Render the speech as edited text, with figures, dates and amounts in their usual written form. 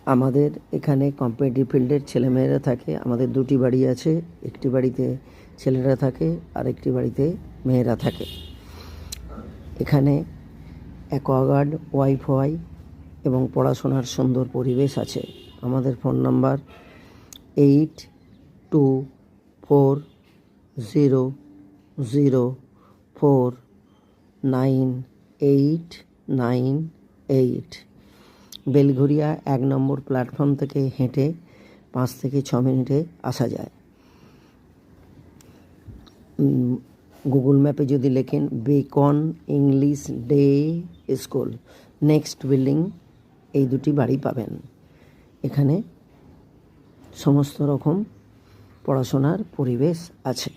আমাদের এখানে কম্পিটিটিভ ফিল্ডের ছেলেমেয়েরা থাকে। আমাদের দুটি বাড়ি আছে, একটি বাড়িতে ছেলেরা থাকে আর একটি বাড়িতে মেয়েরা থাকে। এখানে অ্যাকোয়াগার্ড, ওয়াইফাই এবং পড়াশোনার সুন্দর পরিবেশ আছে। আমাদের ফোন নাম্বার 8240049898। বেলঘরিয়া 1 নম্বর প্ল্যাটফর্ম থেকে হেঁটে 5 থেকে 6 মিনিটে আসা যায়। গুগল ম্যাপে যদি লেখেন beacon English day school, next building, এই দুটি বাড়ি পাবেন। এখানে সমস্ত রকম পড়াশোনার পরিবেশ আছে।